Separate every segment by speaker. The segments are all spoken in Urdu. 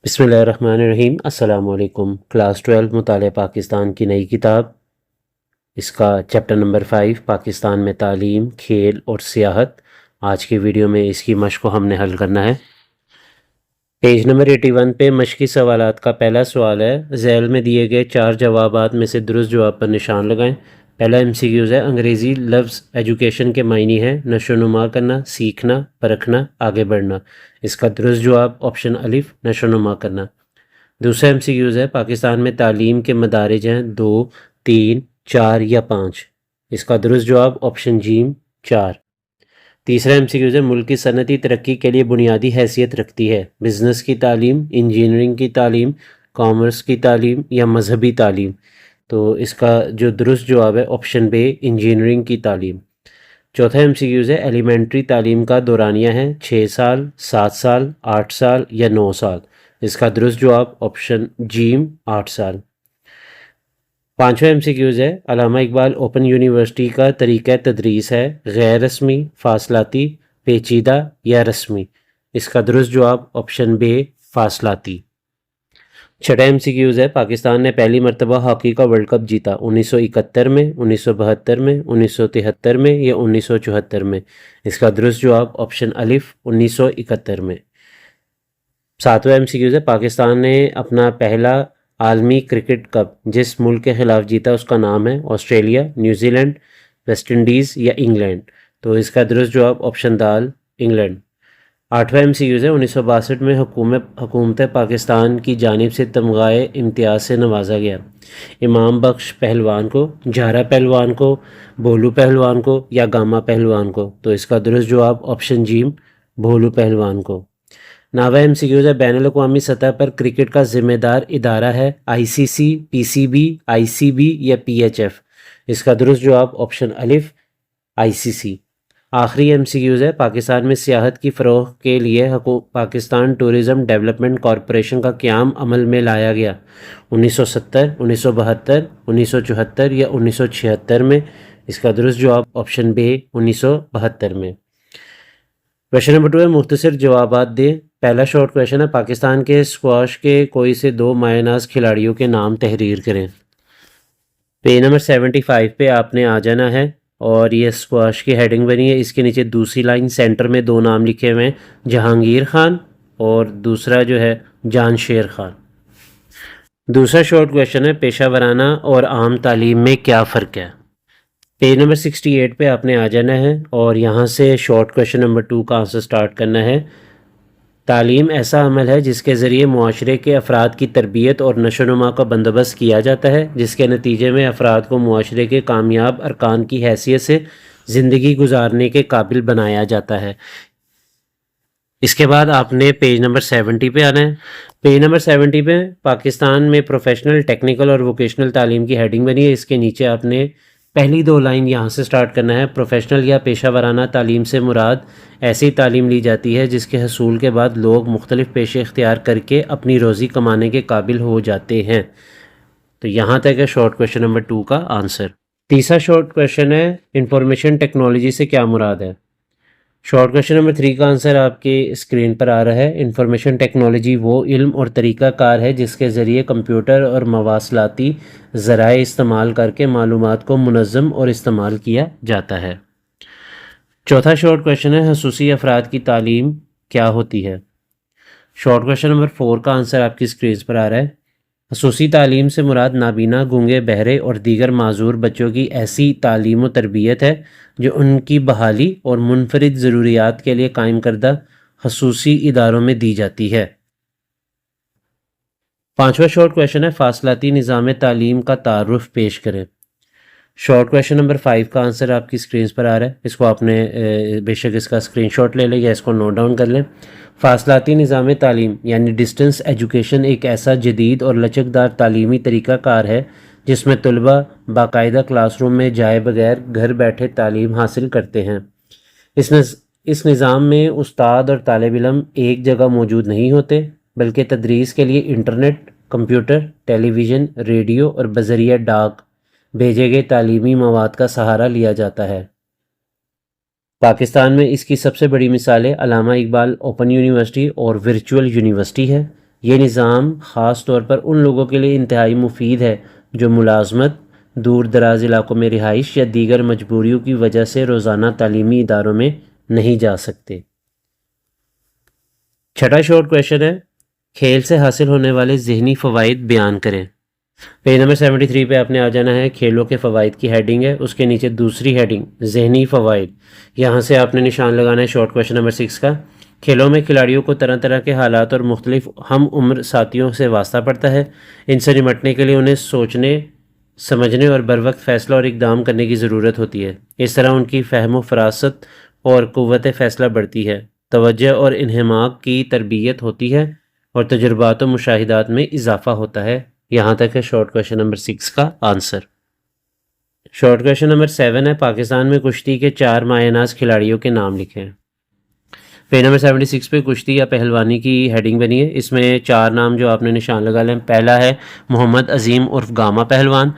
Speaker 1: بسم اللہ الرحمن الرحیم۔ السلام علیکم۔ کلاس 12 مطالعہ پاکستان کی نئی کتاب، اس کا چیپٹر نمبر 5 پاکستان میں تعلیم، کھیل اور سیاحت۔ آج کی ویڈیو میں اس کی مشق کو ہم نے حل کرنا ہے۔ پیج نمبر 81 پہ مشقی سوالات کا پہلا سوال ہے، ذیل میں دیے گئے 4 جوابات میں سے درست جواب پر نشان لگائیں۔ پہلا MCQs ہے، انگریزی لفظ ایجوکیشن کے معنی ہے نشو و نما کرنا، سیکھنا، پرکھنا، آگے بڑھنا۔ اس کا درست جواب آپشن الف، نشو و نما کرنا۔ دوسرا MCQs ہے، پاکستان میں تعلیم کے مدارج ہیں 2، 3، 4 یا 5۔ اس کا درست جواب آپشن جیم 4۔ تیسرا MCQs ہے، ملک کی صنعتی ترقی کے لیے بنیادی حیثیت رکھتی ہے بزنس کی تعلیم، انجینئرنگ کی تعلیم، کامرس کی تعلیم یا مذہبی تعلیم۔ تو اس کا جو درست جواب ہے آپشن بے، انجینئرنگ کی تعلیم۔ چوتھا MCQs ہے، ایلیمنٹری تعلیم کا دورانیہ ہے 6 سال، 7 سال، 8 سال یا 9 سال۔ اس کا درست جواب آپشن جیم 8 سال۔ پانچواں MCQs ہے، علامہ اقبال اوپن یونیورسٹی کا طریقہ تدریس ہے غیر رسمی، فاصلاتی، پیچیدہ یا رسمی۔ اس کا درست جواب آپشن بے، فاصلاتی۔ چھٹا MCQs ہے، پاکستان نے پہلی مرتبہ ہاکی کا ورلڈ کپ جیتا 1971 میں، 1972 میں، 1973 میں یا 1974 میں۔ اس کا درست جواب آپشن الف، 1971 میں۔ ساتواں MCQs ہے، پاکستان نے اپنا پہلا عالمی کرکٹ کپ جس ملک کے خلاف جیتا اس کا نام ہے Australia, New Zealand, West Indies یا انگلینڈ۔ تو اس کا درست جواب آپشن دال، انگلینڈ۔ آٹھواں MCQs ہے، 1962 میں حکومت پاکستان کی جانب سے تمغۂ امتیاز سے نوازا گیا امام بخش پہلوان کو، جھارا پہلوان کو، بھولو پہلوان کو یا گاما پہلوان کو۔ تو اس کا درست جواب آپشن جیم، بھولو پہلوان کو۔ نوواں MCQs ہے، بین الاقوامی سطح پر کرکٹ کا ذمہ دار ادارہ ہے ICC، PCB، ICB یا PHF۔ اس کا درست جواب آپشن الف، ICC۔ آخری MCQs ہے، پاکستان میں سیاحت کی فروغ کے لیے پاکستان ٹورزم ڈیولپمنٹ کارپوریشن کا قیام عمل میں لایا گیا 1970، 1972، 1974 یا 1976 میں۔ اس کا درست جواب آپشن بے، 1972 میں۔ کویشچن نمبر 2 ہے، مختصر جوابات دیں۔ پہلا شارٹ کویشچن ہے، پاکستان کے اسکواش کے کوئی سے 2 مایہ ناز کھلاڑیوں کے نام تحریر کریں۔ پیج نمبر 75 پہ آپ نے آ جانا ہے اور یہ اسکواش کی ہیڈنگ بنی ہے، اس کے نیچے دوسری لائن سینٹر میں 2 نام لکھے ہوئے ہیں، جہانگیر خان اور دوسرا جو ہے جان شیر خان۔ دوسرا شارٹ کویشچن ہے، پیشہ ورانہ اور عام تعلیم میں کیا فرق ہے۔ پیج نمبر 68 پہ آپ نے آ جانا ہے اور یہاں سے شارٹ کویشچن نمبر 2 کا آنسر سٹارٹ کرنا ہے۔ تعلیم ایسا عمل ہے جس کے ذریعے معاشرے کے افراد کی تربیت اور نشو و نما کا بندوبست کیا جاتا ہے، جس کے نتیجے میں افراد کو معاشرے کے کامیاب ارکان کی حیثیت سے زندگی گزارنے کے قابل بنایا جاتا ہے۔ اس کے بعد آپ نے پیج نمبر 70 پہ آنا ہے۔ پیج نمبر 70 پہ پاکستان میں پروفیشنل، ٹیکنیکل اور ووکیشنل تعلیم کی ہیڈنگ بنی ہے، اس کے نیچے آپ نے پہلی 2 لائن یہاں سے سٹارٹ کرنا ہے۔ پروفیشنل یا پیشہ ورانہ تعلیم سے مراد ایسی تعلیم لی جاتی ہے جس کے حصول کے بعد لوگ مختلف پیشے اختیار کر کے اپنی روزی کمانے کے قابل ہو جاتے ہیں۔ تو یہاں تک ہے شارٹ کویشچن نمبر 2 کا آنسر۔ تیسرا شارٹ کویشچن ہے، انفارمیشن ٹیکنالوجی سے کیا مراد ہے۔ شارٹ کویشچن نمبر 3 کا آنسر آپ کے اسکرین پر آ رہا ہے۔ انفارمیشن ٹیکنالوجی وہ علم اور طریقہ کار ہے جس کے ذریعے کمپیوٹر اور مواصلاتی ذرائع استعمال کر کے معلومات کو منظم اور استعمال کیا جاتا ہے۔ چوتھا شارٹ کویشچن ہے، خصوصی افراد کی تعلیم کیا ہوتی ہے۔ شارٹ کویشچن نمبر 4 کا آنسر آپ کی اسکرین پر آ رہا ہے۔ خصوصی تعلیم سے مراد نابینا، گونگے، بہرے اور دیگر معذور بچوں کی ایسی تعلیم و تربیت ہے جو ان کی بحالی اور منفرد ضروریات کے لیے قائم کردہ خصوصی اداروں میں دی جاتی ہے۔ پانچواں شارٹ کویشچن ہے، فاصلاتی نظام تعلیم کا تعارف پیش کریں۔ شارٹ کویشچن نمبر 5 کا آنسر آپ کی اسکرینز پر آ رہا ہے، اس کو آپ نے بے شک اس کا اسکرین شاٹ لے لیں یا اس کو نوٹ ڈاؤن کر لیں۔ فاصلاتی نظام تعلیم یعنی ڈسٹنس ایجوکیشن ایک ایسا جدید اور لچکدار تعلیمی طریقہ کار ہے جس میں طلباء باقاعدہ کلاس روم میں جائے بغیر گھر بیٹھے تعلیم حاصل کرتے ہیں۔ اس نظام میں استاد اور طالب علم ایک جگہ موجود نہیں ہوتے، بلکہ تدریس کے لیے انٹرنیٹ، کمپیوٹر، ٹیلی ویژن، ریڈیو اور بذریعہ ڈاک بھیجے گئے تعلیمی مواد کا سہارا لیا جاتا ہے۔ پاکستان میں اس کی سب سے بڑی مثالیں علامہ اقبال اوپن یونیورسٹی اور ورچوئل یونیورسٹی ہے۔ یہ نظام خاص طور پر ان لوگوں کے لیے انتہائی مفید ہے جو ملازمت، دور دراز علاقوں میں رہائش یا دیگر مجبوریوں کی وجہ سے روزانہ تعلیمی اداروں میں نہیں جا سکتے۔ چھٹا شارٹ کویشچن ہے، کھیل سے حاصل ہونے والے ذہنی فوائد بیان کریں۔ پیج نمبر 73 پہ آپ نے آ جانا ہے، کھیلوں کے فوائد کی ہیڈنگ ہے، اس کے نیچے دوسری ہیڈنگ ذہنی فوائد، یہاں سے آپ نے نشان لگانا ہے شارٹ کویشچن نمبر 6 کا۔ کھیلوں میں کھلاڑیوں کو طرح طرح کے حالات اور مختلف ہم عمر ساتھیوں سے واسطہ پڑتا ہے، ان سے نمٹنے کے لیے انہیں سوچنے، سمجھنے اور بروقت فیصلہ اور اقدام کرنے کی ضرورت ہوتی ہے۔ اس طرح ان کی فہم و فراست اور قوت فیصلہ بڑھتی ہے، توجہ اور انہماک کی تربیت ہوتی ہے اور تجربات و مشاہدات میں اضافہ ہوتا ہے۔ یہاں تک ہے شارٹ کویشچن نمبر 6 کا آنسر۔ شارٹ کویشچن نمبر 7 ہے، پاکستان میں کشتی کے 4 مایہ ناز کھلاڑیوں کے نام لکھیں۔ پیج نمبر 76 پہ کشتی یا پہلوانی کی ہیڈنگ بنی ہے، اس میں 4 نام جو آپ نے نشان لگا لیں۔ پہلا ہے محمد عظیم عرف گاما پہلوان،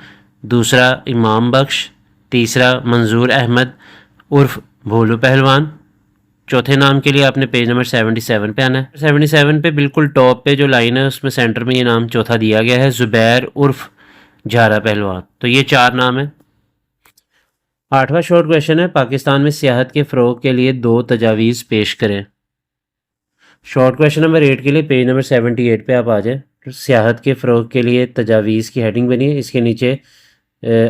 Speaker 1: دوسرا امام بخش، تیسرا منظور احمد عرف بھولو پہلوان۔ چوتھے نام کے لیے آپ نے پیج نمبر 77 پہ آنا ہے۔ 77 پہ بالکل ٹاپ پہ جو لائن ہے اس میں سینٹر میں یہ نام چوتھا دیا گیا ہے، زبیر عرف جھارا پہلوان۔ تو یہ 4 نام ہیں۔ 8واں شارٹ کویشچن ہے، پاکستان میں سیاحت کے فروغ کے لیے 2 تجاویز پیش کریں۔ شارٹ کویشچن نمبر 8 کے لیے پیج نمبر 78 پہ آپ آ جائیں۔ سیاحت کے فروغ کے لیے تجاویز کی ہیڈنگ بنی ہے، اس کے نیچے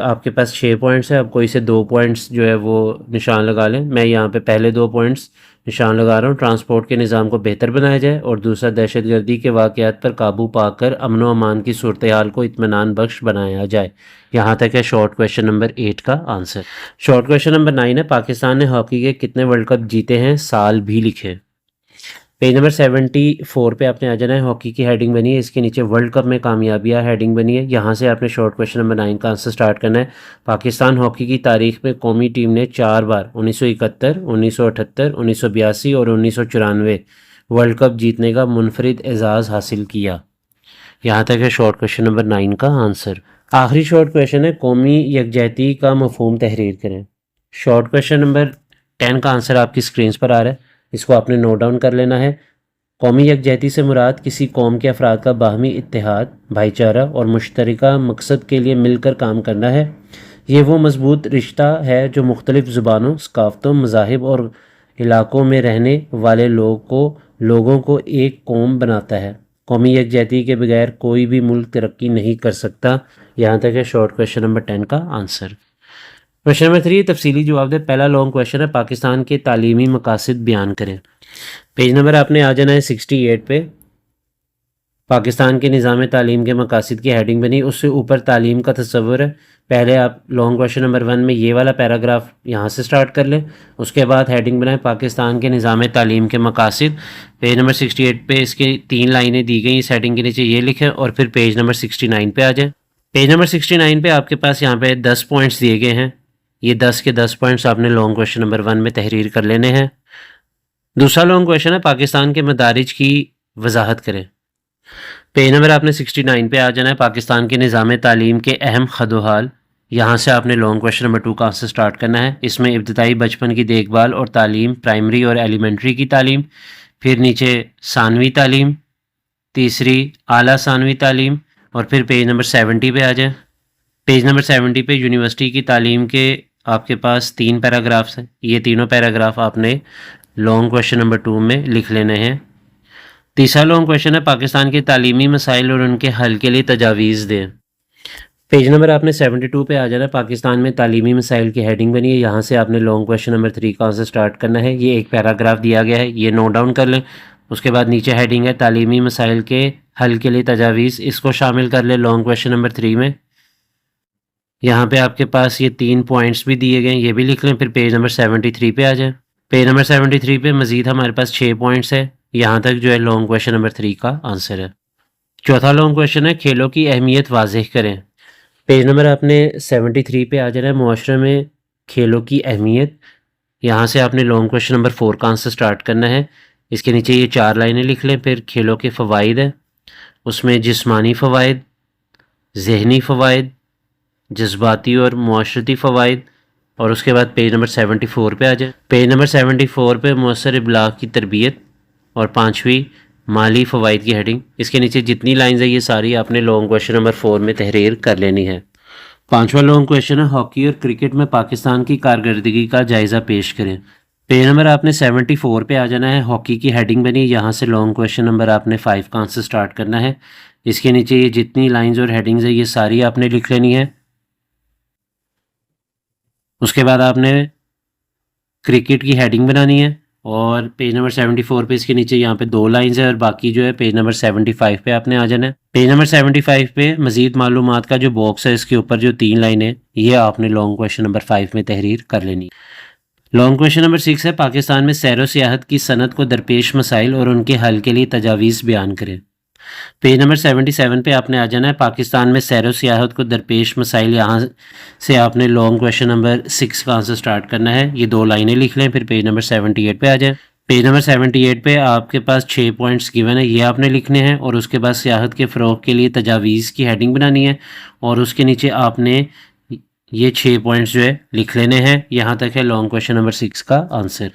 Speaker 1: آپ کے پاس 6 پوائنٹس ہیں، آپ کوئی سے 2 پوائنٹس جو ہے وہ نشان لگا لیں۔ میں یہاں پہ پہلے 2 پوائنٹس نشان لگا رہا ہوں، ٹرانسپورٹ کے نظام کو بہتر بنایا جائے، اور دوسرا دہشت گردی کے واقعات پر قابو پا کر امن و امان کی صورتحال کو اطمینان بخش بنایا جائے۔ یہاں تک ہے شارٹ کویشچن نمبر 8 کا آنسر۔ شارٹ کویشچن نمبر 9 ہے، پاکستان نے ہاکی کے کتنے ورلڈ کپ جیتے ہیں، سال بھی لکھیں۔ پیج نمبر 74 پہ آپ نے آ جانا ہے، ہاکی کی ہیڈنگ بنی ہے، اس کے نیچے ورلڈ کپ میں کامیابیاں ہیڈنگ بنی ہے، یہاں سے آپ نے شارٹ کویشچن نمبر 9 کا آنسر سٹارٹ کرنا ہے۔ پاکستان ہاکی کی تاریخ میں قومی ٹیم نے 4 بار 1971، 1978، 1982 اور 1994 ورلڈ کپ جیتنے کا منفرد اعزاز حاصل کیا۔ یہاں تک ہے شارٹ کویشچن نمبر 9 کا آنسر۔ آخری شارٹ کویشچن ہے، قومی یکجہتی کا مفہوم تحریر کریں۔ شارٹ کویشچن نمبر 10 کا آنسر آپ کی اسکرینس پر آ رہا ہے، اس کو آپ نے نوٹ ڈاؤن کر لینا ہے۔ قومی یکجہتی سے مراد کسی قوم کے افراد کا باہمی اتحاد، بھائی چارہ اور مشترکہ مقصد کے لیے مل کر کام کرنا ہے۔ یہ وہ مضبوط رشتہ ہے جو مختلف زبانوں، ثقافتوں، مذاہب اور علاقوں میں رہنے والے لوگوں کو ایک قوم بناتا ہے۔ قومی یکجہتی کے بغیر کوئی بھی ملک ترقی نہیں کر سکتا۔ یہاں تک ہے شارٹ کویشچن نمبر 10 کا آنسر۔ کویشچن نمبر 3 تفصیلی جواب دے، پہلا لانگ کویشچن ہے، پاکستان کے تعلیمی مقاصد بیان کریں۔ پیج نمبر آپ نے آ جانا ہے 68 پہ، پاکستان کے نظام تعلیم کے مقاصد کی ہیڈنگ بنی، اس سے اوپر تعلیم کا تصور ہے۔ پہلے آپ لانگ کویشچن نمبر 1 میں یہ والا پیراگراف یہاں سے سٹارٹ کر لیں، اس کے بعد ہیڈنگ بنائیں پاکستان کے نظام تعلیم کے مقاصد۔ پیج نمبر 68 پہ اس کی 3 لائنیں دی گئی، اس ہیڈنگ کے نیچے یہ لکھیں اور پھر پیج نمبر 69 پہ آ جائیں۔ پیج نمبر 69 پہ آپ کے پاس یہاں پہ 10 پوائنٹس دیے گئے ہیں، یہ 10 کے 10 پوائنٹس آپ نے لانگ کویشچن نمبر 1 میں تحریر کر لینے ہیں۔ دوسرا لانگ کویشچن ہے، پاکستان کے مدارج کی وضاحت کریں۔ پیج نمبر آپ نے 69 پہ آ جانا ہے، پاکستان کے نظام تعلیم کے اہم خد و حال، یہاں سے آپ نے لانگ کویشچن نمبر 2 کا آنسر سٹارٹ کرنا ہے۔ اس میں ابتدائی بچپن کی دیکھ بھال اور تعلیم، پرائمری اور ایلیمنٹری کی تعلیم، پھر نیچے ثانوی تعلیم، تیسری اعلیٰ ثانوی تعلیم، اور پھر پیج نمبر 70 پہ آ جائیں۔ پیج نمبر 70 پہ یونیورسٹی کی تعلیم کے آپ کے پاس 3 پیراگرافس ہیں، یہ تینوں پیراگراف آپ نے لانگ کویشچن نمبر 2 میں لکھ لینے ہیں۔ تیسرا لانگ کویشچن ہے، پاکستان کے تعلیمی مسائل اور ان کے حل کے لیے تجاویز دیں۔ پیج نمبر آپ نے 72 پہ آ جانا ہے، پاکستان میں تعلیمی مسائل کی ہیڈنگ بنی ہے، یہاں سے آپ نے لانگ کویشچن نمبر 3 کا آنسر سٹارٹ کرنا ہے۔ یہ ایک پیراگراف دیا گیا ہے، یہ نوٹ ڈاؤن کر لیں۔ اس کے بعد نیچے ہیڈنگ ہے تعلیمی مسائل کے حل کے لیے تجاویز، اس کو شامل کر لیں لانگ کویشچن نمبر 3 میں۔ یہاں پہ آپ کے پاس یہ 3 پوائنٹس بھی دیے گئے ہیں، یہ بھی لکھ لیں، پھر پیج نمبر 73 پہ آ جائیں۔ پیج نمبر 73 پہ مزید ہمارے پاس 6 پوائنٹس ہے، یہاں تک جو ہے لانگ کویشچن نمبر 3 کا آنسر ہے۔ چوتھا لانگ کویشچن ہے، کھیلوں کی اہمیت واضح کریں۔ پیج نمبر آپ نے 73 پہ آ جانا ہے، معاشرے میں کھیلوں کی اہمیت، یہاں سے آپ نے لانگ کویشچن نمبر 4 کا آنسر سٹارٹ کرنا ہے۔ اس کے نیچے یہ 4 لائنیں لکھ لیں، پھر کھیلوں کے فوائد ہے، اس میں جسمانی فوائد، ذہنی فوائد، جذباتی اور معاشرتی فوائد، اور اس کے بعد پیج نمبر 74 پہ آ جائیں۔ پیج نمبر 74 پہ مؤثر ابلاغ کی تربیت، اور 5ویں مالی فوائد کی ہیڈنگ، اس کے نیچے جتنی لائنز ہیں یہ ساری آپ نے لانگ کویشچن نمبر 4 میں تحریر کر لینی ہے۔ 5واں لانگ کویشچن ہے ہاکی اور کرکٹ میں پاکستان کی کارکردگی کا جائزہ پیش کریں۔ پیج نمبر آپ نے 74 پہ آ جانا ہے، ہاکی کی ہیڈنگ بنی، یہاں سے لانگ کویشچن نمبر آپ نے 5 کا آنسر سٹارٹ کرنا ہے۔ اس کے نیچے یہ جتنی لائنز اور ہیڈنگز ہیں یہ ساری آپ نے لکھ لینی ہے۔ اس کے بعد آپ نے کرکٹ کی ہیڈنگ بنانی ہے اور پیج نمبر 74 پہ اس کے نیچے یہاں پہ 2 لائنز ہے اور باقی جو ہے پیج نمبر 75 پہ آپ نے آ جانا ہے۔ پیج نمبر 75 پہ مزید معلومات کا جو باکس ہے اس کے اوپر جو 3 لائنیں یہ آپ نے لانگ کویشچن نمبر 5 میں تحریر کر لینی ہے۔ لانگ کویشچن نمبر 6 ہے پاکستان میں سیر و سیاحت کی صنعت کو درپیش مسائل اور ان کے حل کے لیے تجاویز بیان کریں۔ پیج نمبر 77 پہ آپ نے آ جانا ہے پاکستان میں سیر و سیاحت کو درپیش مسائل، یہاں سے آپ نے لانگ کویشچن نمبر 6 کا آنسر سٹارٹ کرنا ہے۔ یہ 2 لائنیں لکھ لیں، پھر پیج نمبر 78 پہ آ جائیں۔ پیج نمبر 78 پہ آپ کے پاس 6 پوائنٹس گیون ہے، یہ آپ نے لکھنے ہیں اور اس کے بعد سیاحت کے فروغ کے لیے تجاویز کی ہیڈنگ بنانی ہے اور اس کے نیچے آپ نے یہ 6 پوائنٹس جو ہے لکھ لینے ہیں۔ یہاں تک ہے لانگ کویشچن نمبر 6 کا آنسر۔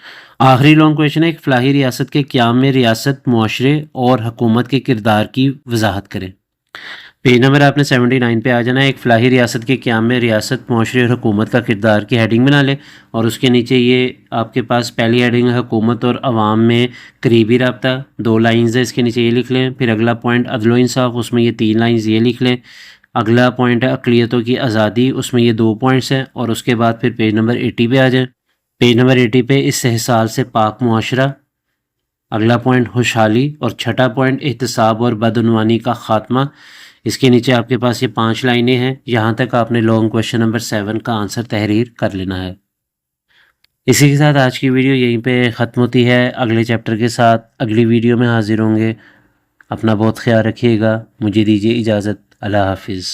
Speaker 1: آخری لانگ کویشچن ہے ایک فلاحی ریاست کے قیام میں ریاست، معاشرے اور حکومت کے کردار کی وضاحت کریں۔ پیج نمبر آپ نے 79 پہ آ جانا ہے، ایک فلاحی ریاست کے قیام میں ریاست، معاشرے اور حکومت کا کردار کی ہیڈنگ بنا لیں اور اس کے نیچے یہ آپ کے پاس پہلی ہیڈنگ ہے حکومت اور عوام میں قریبی رابطہ، 2 لائنز ہے، اس کے نیچے یہ لکھ لیں۔ پھر اگلا پوائنٹ عدل و انصاف، اس میں یہ 3 لائنز یہ لکھ لیں۔ اگلا پوائنٹ ہے اقلیتوں کی آزادی، اس میں یہ 2 پوائنٹس ہیں اور اس کے بعد پھر پیج نمبر 80 پہ آ جائیں۔ پیج نمبر 80 پہ استحصال سے پاک معاشرہ، اگلا پوائنٹ خوشحالی اور چھٹا پوائنٹ احتساب اور بدعنوانی کا خاتمہ۔ اس کے نیچے آپ کے پاس یہ 5 لائنیں ہیں، یہاں تک آپ نے لانگ کویشچن نمبر 7 کا آنسر تحریر کر لینا ہے۔ اسی کے ساتھ آج کی ویڈیو یہیں پہ ختم ہوتی ہے، اگلے چیپٹر کے ساتھ اگلی ویڈیو میں حاضر ہوں گے۔ اپنا بہت خیال رکھیے گا، مجھے دیجیے اجازت، اللہ حافظ۔